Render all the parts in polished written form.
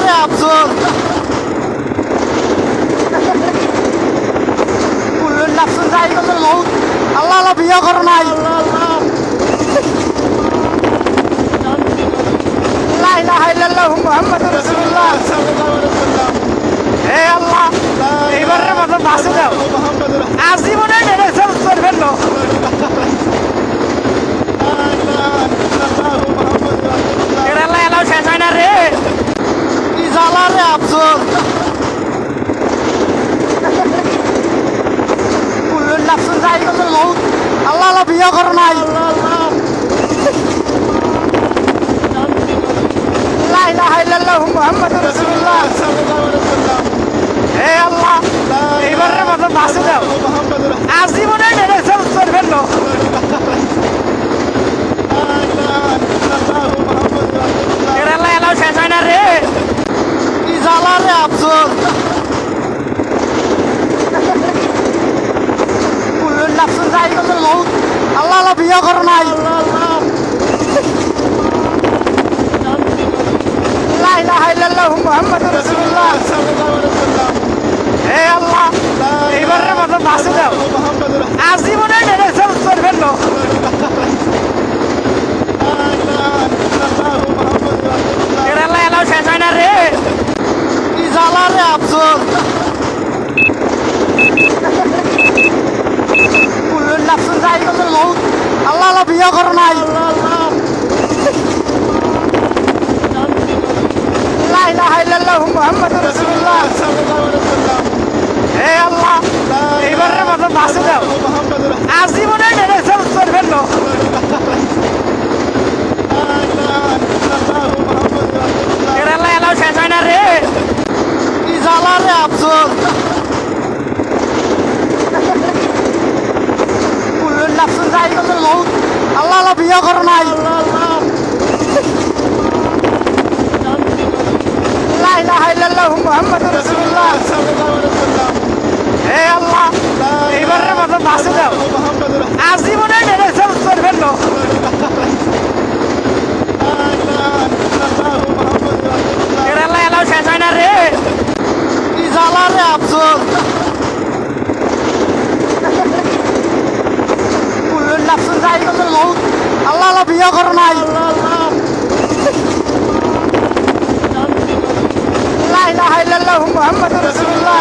রে আফসোস কুল্লুন নাফসুন যায়িকাতুল মউত আল্লাহ আল্লাহ বিয়ে করো নাই লা ইলাহা ইল্লাল্লাহু মুহাম্মাদুর রাসূলুল্লাহ হে আল্লাহ এইবারের মতো বাঁচে দাও আজীবনে নেড়ে সেলস করবেন না এরালা এলাও শেষ হয় না রে কি জ্বালা রে আফসোস কুল্লুন নাফসুন যায়িকাতুল মউত আল্লাহ আল্লাহ বিয়ে করো নাই লা ইলাহা ইল্লাল্লাহু মুহাম্মাদুর রাসূলুল্লাহ হে আল্লাহ এইবারের মতো বাঁচে দাও আজীবনে নেড়ে সেলস করবেন না এরালা এলাও শেষ হয় না রে কি জ্বালা রে আফসোস কুল্লুন নাফসুন যায়িকাতুল মউত আল্লাহ আল্লাহ বিয়ে করো নাই লা ইলাহা ইল্লাল্লাহু মুহাম্মাদুর রাসূলুল্লাহ হে আল্লাহ এইবারের মতো বাঁচে দাও আজীবনে নেড়ে সেলস করবেন না এরালা এলাও শেষ হয় না রে কি জ্বালা রে আফসোস কুল্লুন নাফসুন যায়িকাতুল মউত আল্লাহ আল্লাহ বিয়ে করো নাই লা ইলাহা ইল্লাল্লাহু মুহাম্মাদুর রাসূলুল্লাহ হে আল্লাহ এইবারের মতো বাঁচে দাও আজীবনে নেড়ে সেলস করবেন না এরালা এলাও শেষ হয় না রে কি জ্বালা রে আফসোস কুল্লুন নাফসুন যায়িকাতুল মউত আল্লাহ আল্লাহ বিয়ে করো নাই লা ইলাহা ইল্লাল্লাহু মুহাম্মাদুর রাসূলুল্লাহ হে আল্লাহ এইবারের মতো বাঁচে দাও আজীবনে নেড়ে সেলস করবেন না এরালা এলাও শেষ হয় না রে কি জ্বালা রে আফসোস কুল্লুন নাফসুন যায়িকাতুল মউত আল্লাহ আল্লাহ বিয়ে করো নাই লা ইলাহা ইল্লাল্লাহু মুহাম্মাদুর রাসূলুল্লাহ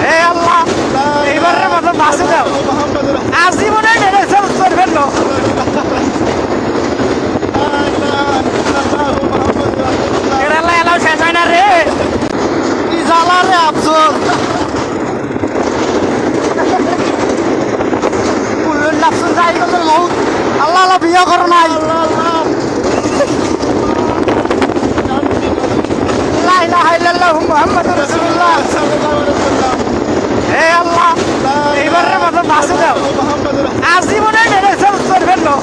হে আল্লাহ এইবারের মতো বাঁচে দাও আজীবনে নেড়ে সেলস করবেন না এরালা এলাও শেষ হয় না রে কি জ্বালা রে আফসোস কুল্লুন নাফসুন যায়িকাতুল মউত আল্লাহ আল্লাহ বিয়ে করো নাই লা ইলাহা ইল্লাল্লাহু মুহাম্মাদুর রাসূলুল্লাহ হে আল্লাহ এইবারের মতো বাঁচে দাও আজীবনে নেড়ে সেলস করবেন না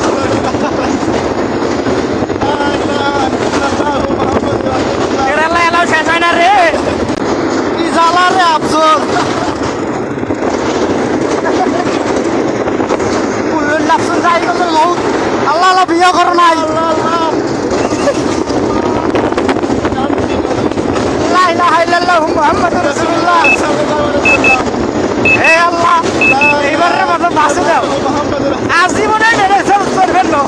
এরালা এলাও শেষ হয় না রে কি জ্বালা রে আফসোস কুল্লুন নাফসুন যায়িকাতুল মউত আল্লাহ আল্লাহ বিয়ে করো নাই লা ইলাহা ইল্লাল্লাহু মুহাম্মাদুর রাসূলুল্লাহ হে আল্লাহ এইবারের মতো বাঁচে দাও আজীবনে নেড়ে সেলস করবেন না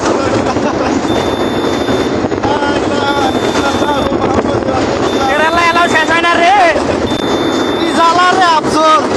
এরালা এলাও শেষ হয় না রে কি জ্বালা রে আফসোস